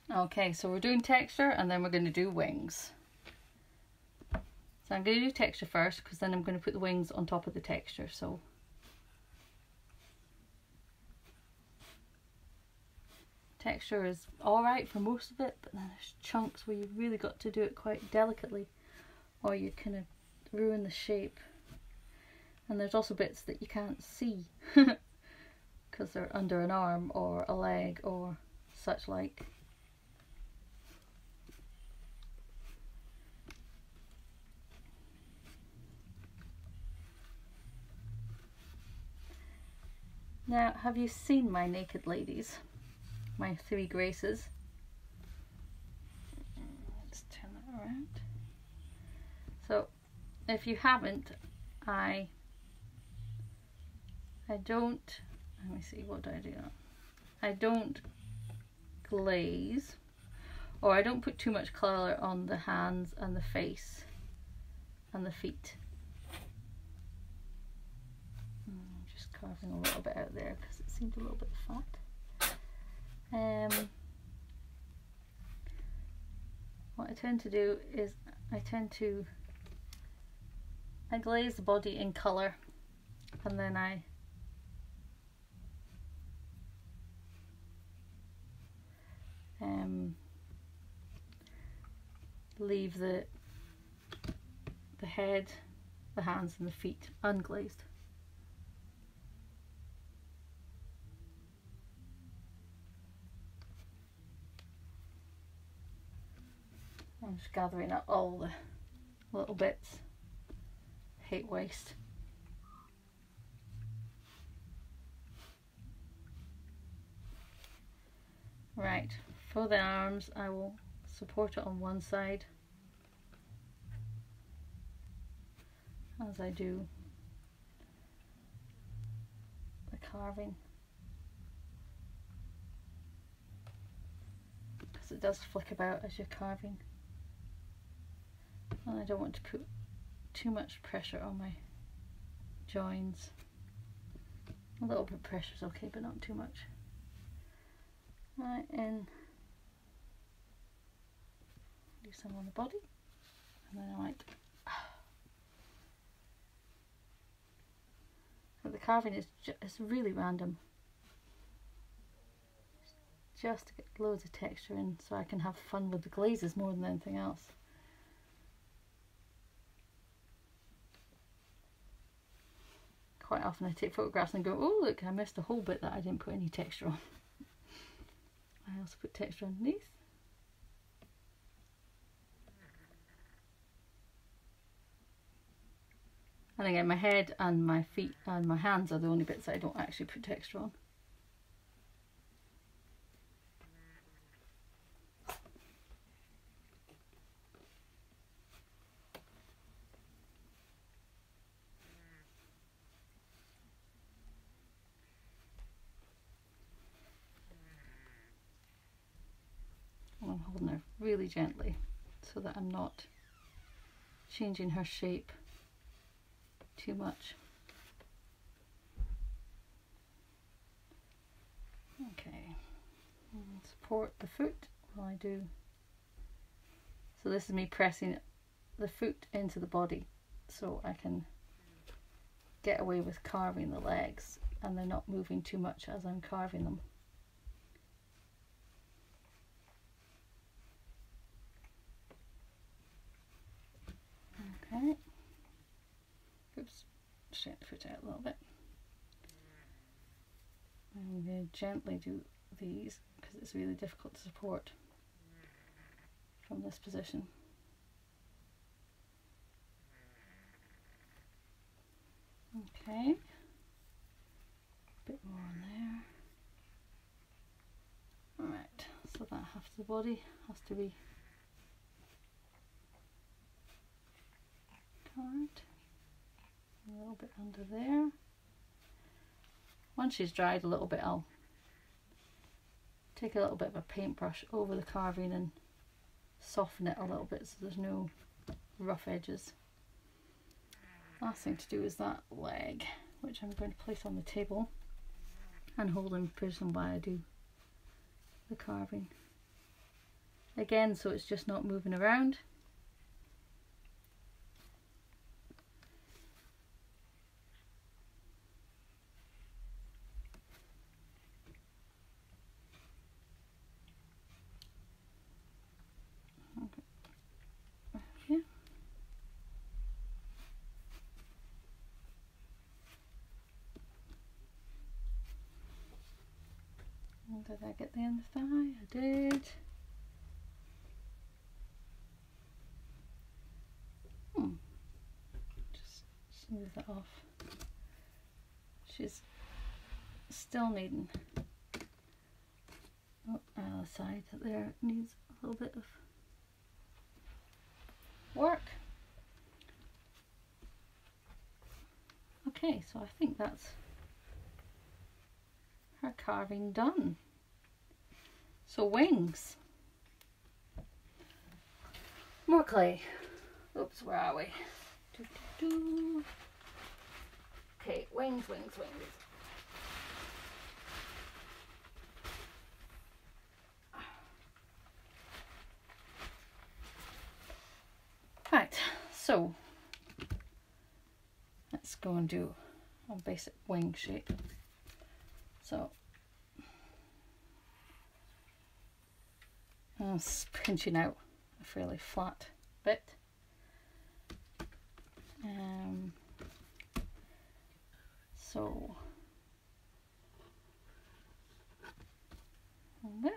Okay, so we're doing texture and then we're going to do wings. So I'm going to do texture first because then I'm going to put the wings on top of the texture. So texture is alright for most of it, but then there's chunks where you've really got to do it quite delicately or you kind of ruin the shape. And there's also bits that you can't see because they're under an arm or a leg or such like. Now, have you seen my naked ladies? My 3 graces? Let's turn that around. So, if you haven't, I don't, let me see, what do I do now? I don't glaze, or I don't put too much colour on the hands and the face and the feet. I'm just carving a little bit out there because it seemed a little bit fat. What I tend to do is I glaze the body in colour and then I leave the head, the hands and the feet unglazed. I'm just gathering up all the little bits. Hate waste. Right, for the arms I will support it on one side as I do the carving, because it does flick about as you're carving and I don't want to put too much pressure on my joins. A little bit of pressure is okay, but not too much. Right, and do some on the body, and then I might. But the carving is it's really random, just to get loads of texture in, so I can have fun with the glazes more than anything else. Quite often I take photographs and go, oh look, I missed a whole bit that I didn't put any texture on. I also put texture underneath. And again, my head and my feet and my hands are the only bits that I don't actually put texture on. I'm holding her really gently so that I'm not changing her shape too much. Okay, and support the foot while I do. So this is me pressing the foot into the body so I can get away with carving the legs and they're not moving too much as I'm carving them. Okay. Oops, straighten the foot out a little bit. I'm going to gently do these because it's really difficult to support from this position. Okay, a bit more on there. Alright, so that half of the body has to be carved. A little bit under there. Once she's dried a little bit, I'll take a little bit of a paintbrush over the carving and soften it a little bit so there's no rough edges. Last thing to do is that leg, which I'm going to place on the table and hold in position while I do the carving. Again, so it's just not moving around. Did I get the end thigh? I did. Just smooth that off. She's still needing, oh, the side there needs a little bit of work. Okay, so I think that's her carving done. So wings. More clay. Oops, where are we? Okay, wings, wings, wings. Right, so let's go and do a basic wing shape. So I'm pinching out a fairly flat bit. So a bit.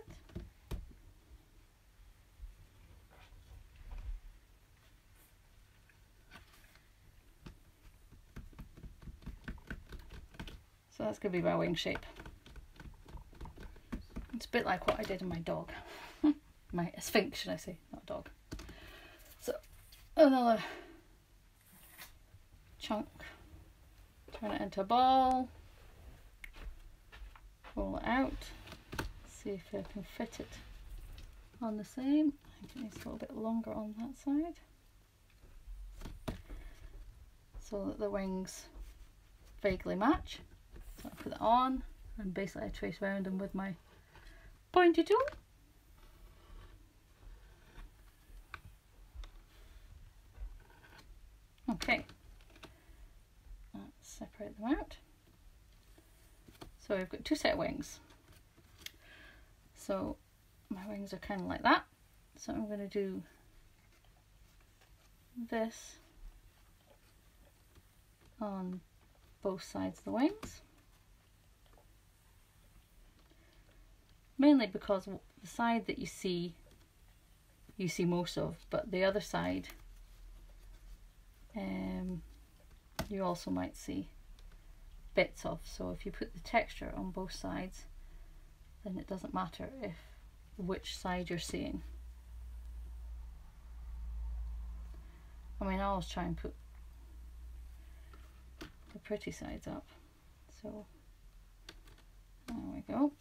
So that's going to be my wing shape. It's a bit like what I did in my dog. My Sphinx, should I say, not dog. So another chunk, turn it into a ball, roll it out, see if I can fit it on the same. I think it needs a little bit longer on that side, so that the wings vaguely match. So I put it on and basically I trace around them with my pointy tool. Okay, let's separate them out. So I've got two set of wings. So my wings are kind of like that. So I'm going to do this on both sides of the wings. Mainly because the side that you see most of, but the other side you also might see bits of. So if you put the texture on both sides, then it doesn't matter which side you're seeing. I mean, I always try and put the pretty sides up. So there we go.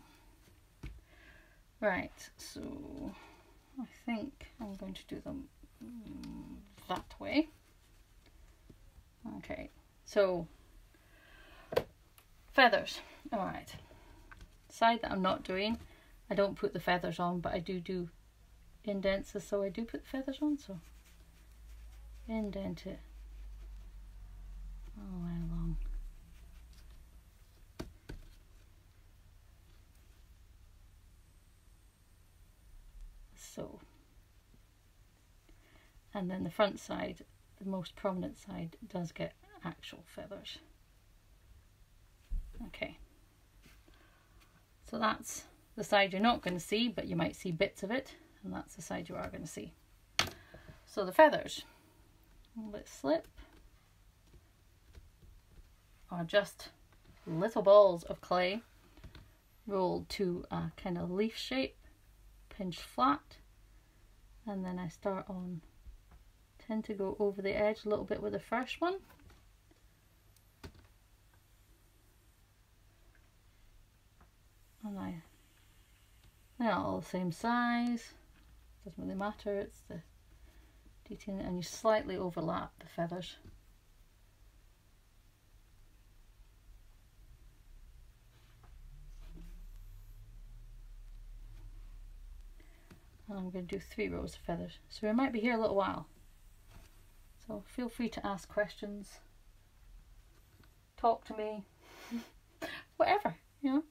Right, so I think I'm going to do them that way. Okay, so feathers. Alright, side that I'm not doing, I don't put the feathers on, but I do indents, so I do put the feathers on, so indent it all the way along. So, and then the front side, the most prominent side, does get actual feathers. Okay, so that's the side you're not going to see, but you might see bits of it, and that's the side you are going to see. So the feathers, let's slip, are just little balls of clay rolled to a kind of leaf shape, pinched flat, and then I tend to go over the edge a little bit with the first one. And they're not all the same size, doesn't really matter, it's the detailing, and you slightly overlap the feathers. And I'm going to do 3 rows of feathers, so we might be here a little while, so feel free to ask questions, talk to me, whatever, you know.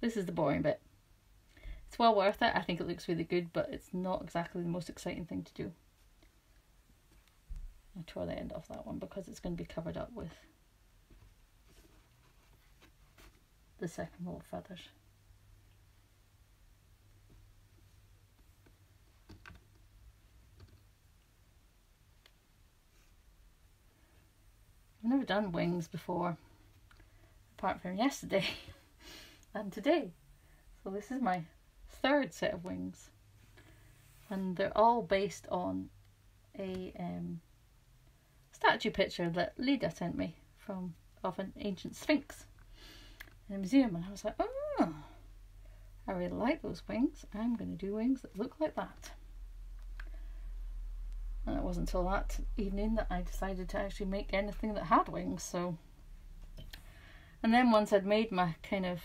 This is the boring bit. It's well worth it. I think it looks really good, but it's not exactly the most exciting thing to do. I tore the end off that one because it's going to be covered up with the second row of feathers. I've never done wings before, apart from yesterday and today. So this is my 3rd set of wings, and they're all based on a statue picture that Lida sent me of an ancient sphinx in a museum, and I was like, oh, I really like those wings. I'm going to do wings that look like that. And it wasn't until that evening that I decided to actually make anything that had wings. So, and then once I'd made my kind of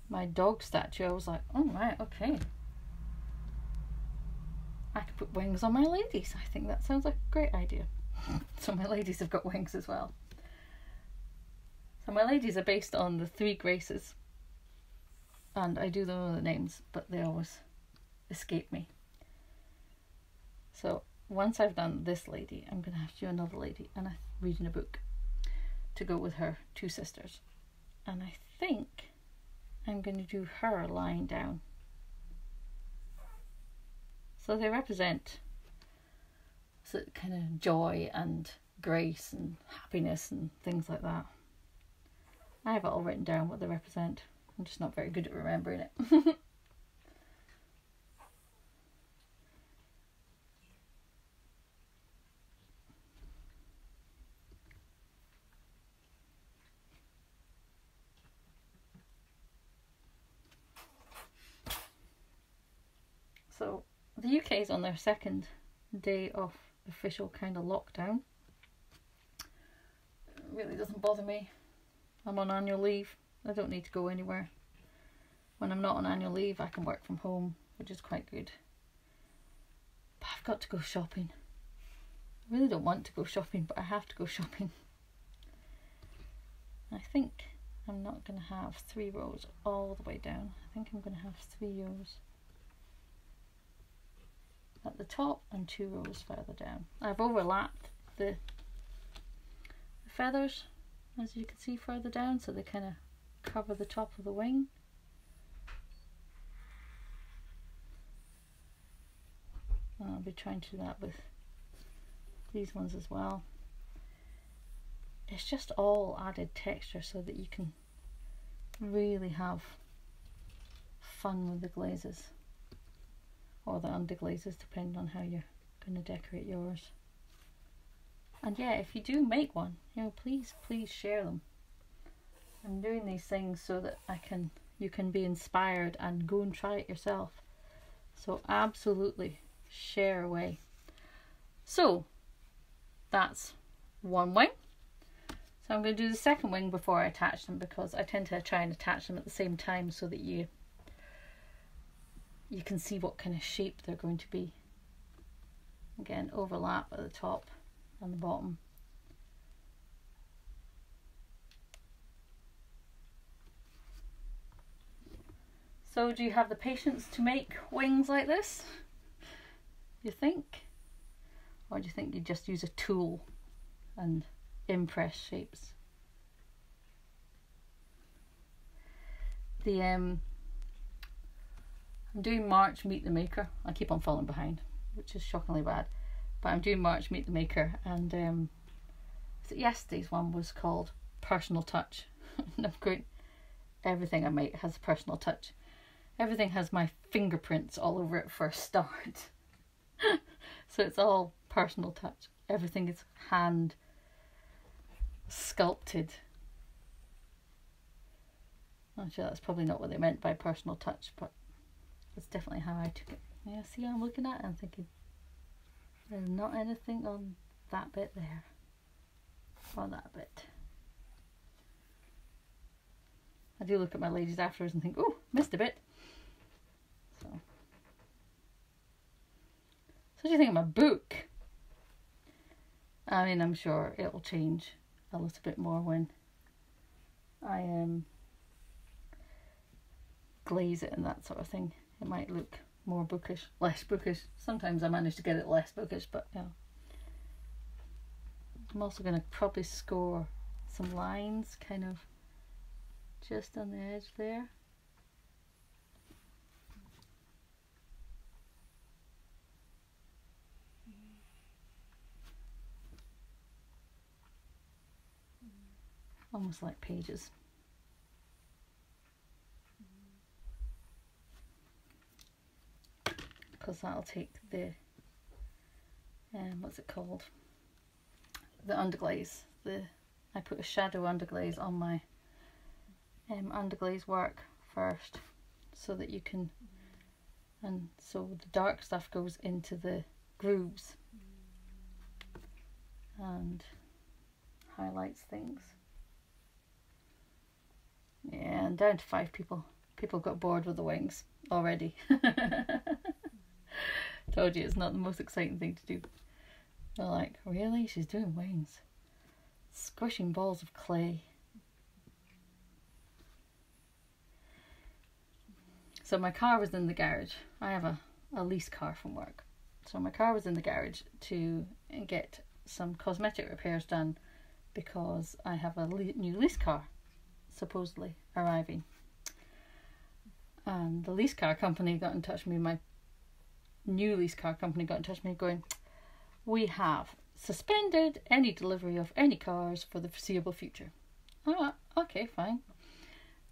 my dog statue, I was like, oh right, okay, I could put wings on my ladies. I think that sounds like a great idea. So my ladies have got wings as well. So my ladies are based on the 3 graces, and I do know the names, but they always escape me. So once I've done this lady, I'm going to have to do another lady, and I'm reading a book to go with her 2 sisters. And I think I'm going to do her lying down. So they represent kind of joy and grace and happiness and things like that. I have it all written down what they represent. I'm just not very good at remembering it. So the UK is on their 2nd day of official kind of lockdown. It really doesn't bother me. I'm on annual leave. I don't need to go anywhere. When I'm not on annual leave, I can work from home, which is quite good. But I've got to go shopping. I really don't want to go shopping, but I have to go shopping. I think I'm not going to have 3 rows all the way down. I think I'm going to have 3 rows at the top and 2 rows further down. I've overlapped the feathers, as you can see, further down, so they kind of cover the top of the wing. And I'll be trying to do that with these ones as well. It's just all added texture so that you can really have fun with the glazes, or the underglazes, depending on how you're going to decorate yours. And yeah, if you do make one, you know, please share them. I'm doing these things so that you can be inspired and go and try it yourself. So absolutely share away. So that's one wing. So I'm going to do the second wing before I attach them, because I tend to try and attach them at the same time so that you can see what kind of shape they're going to be. Again, overlap at the top and the bottom. So do you have the patience to make wings like this, you think? Or do you think you just use a tool and impress shapes? I'm doing March Meet the Maker. I keep on falling behind. which is shockingly bad. But I'm doing March Meet the Maker, and yesterday's one was called Personal Touch. And I'm going, everything I make has a personal touch. Everything has my fingerprints all over it for a start. So it's all personal touch. Everything is hand sculpted. Actually, that's probably not what they meant by personal touch, but that's definitely how I took it. Yeah, see how I'm looking at it? I'm thinking, there's not anything on that bit there. Or that bit. I do look at my ladies afterwards and think, oh, missed a bit. So what do you think of my book? I mean, I'm sure it'll change a little bit more when I glaze it and that sort of thing. It might look more bookish, less bookish. Sometimes I manage to get it less bookish, but yeah. I'm also going to probably score some lines kind of just on the edge there. Almost like pages. Because that'll take the, what's it called? The underglaze. I put a shadow underglaze on my underglaze work first, so that you can, and so the dark stuff goes into the grooves and highlights things. Yeah, and down to 5 people. People got bored with the wings already. Told you it's not the most exciting thing to do. They're like, really? She's doing wings. Squishing balls of clay. So my car was in the garage. I have a lease car from work. So my car was in the garage to get some cosmetic repairs done because I have a new lease car supposedly arriving. And the lease car company got in touch with me, my new lease car company got in touch with me going, we have suspended any delivery of any cars for the foreseeable future. Oh, okay, fine.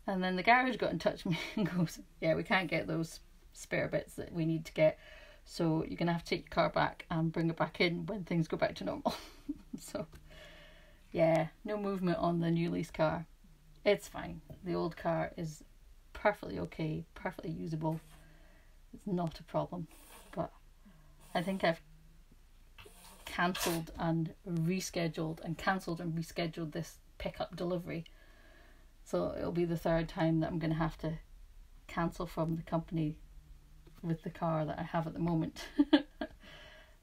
And then the garage got in touch with me and goes, yeah, we can't get those spare bits that we need to get, so you're going to have to take your car back and bring it back in when things go back to normal. So, yeah, no movement on the new lease car. It's fine. The old car is perfectly okay, perfectly usable. It's not a problem. But I think I've cancelled and rescheduled this pickup delivery. So it'll be the 3rd time that I'm going to have to cancel from the company with the car that I have at the moment.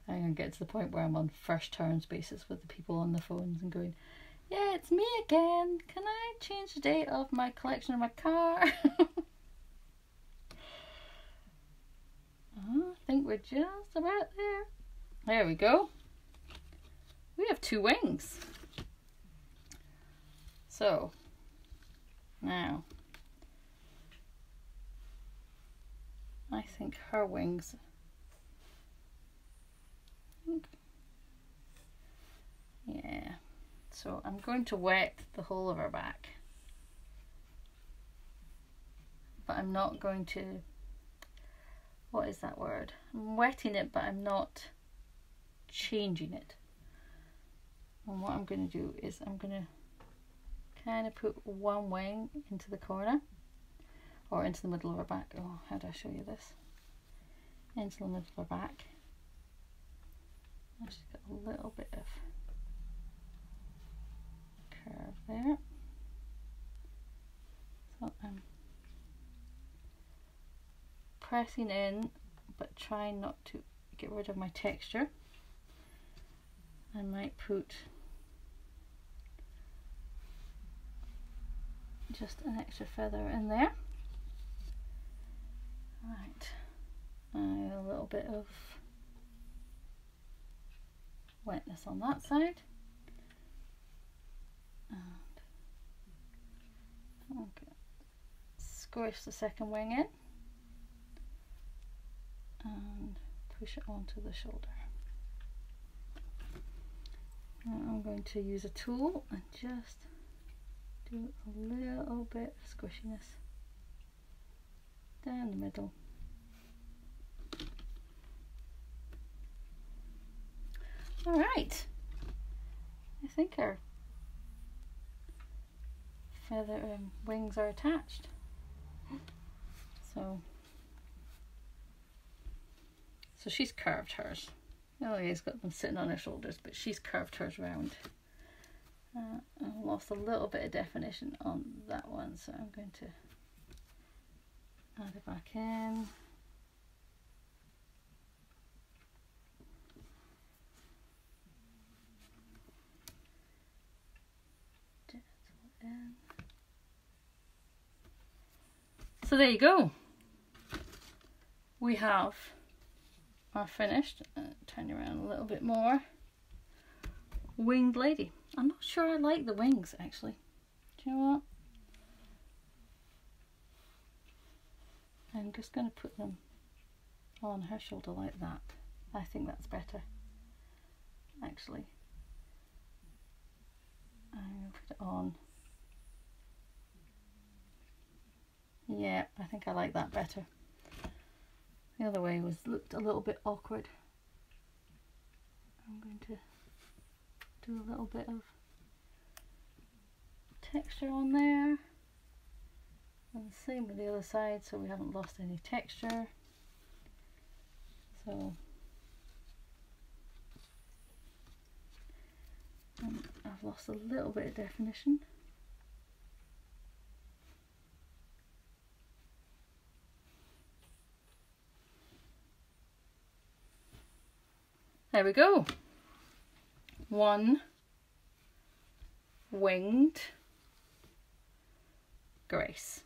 I'm going to get to the point where I'm on first terms basis with the people on the phones and going, yeah, it's me again. Can I change the date of my collection of my car? I think we're just about there. There we go. We have 2 wings. So, now, I think her wings, yeah. So I'm going to wet the whole of her back, but I'm not going to, what is that word? I'm wetting it, but I'm not changing it. And what I'm going to do is I'm going to kind of put one wing into the corner, or into the middle of her back. Oh, how do I show you this? Into the middle of her back. I've just got a little bit of curve there. So I'm pressing in, but trying not to get rid of my texture. I might put just an extra feather in there. Right, and a little bit of wetness on that side. And okay, squish the second wing in and push it onto the shoulder. Now I'm going to use a tool and just do a little bit of squishiness down the middle. All right, I think our feather wings are attached. So she's curved hers. Ellie's got them sitting on her shoulders, but she's curved hers round. I lost a little bit of definition on that one, so I'm going to add it back in. So there you go. We have our finished, turn around a little bit more, winged lady. I'm not sure I like the wings actually. Do you know what? I'm just going to put them on her shoulder like that. I think that's better actually. I'm going to put it on. Yeah, I think I like that better. The other way looked a little bit awkward. I'm going to do a little bit of texture on there. And the same with the other side, so we haven't lost any texture. So I've lost a little bit of definition. There we go. One winged Grace.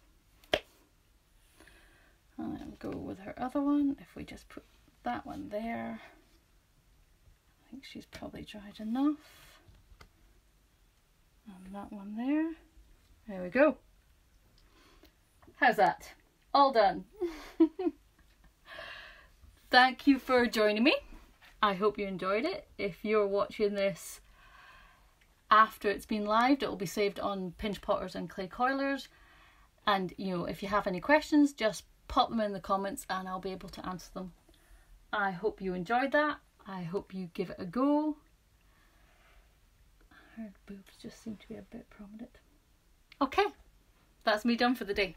And then go with her other one. If we just put that one there, I think she's probably dried enough. And that one there. There we go. How's that? All done. Thank you for joining me. I hope you enjoyed it. If you're watching this after it's been lived, it will be saved on Pinch Potters and Clay Coilers. And you know, if you have any questions, just pop them in the comments and I'll be able to answer them. I hope you enjoyed that. I hope you give it a go. Her boobs just seem to be a bit prominent. Okay, that's me done for the day.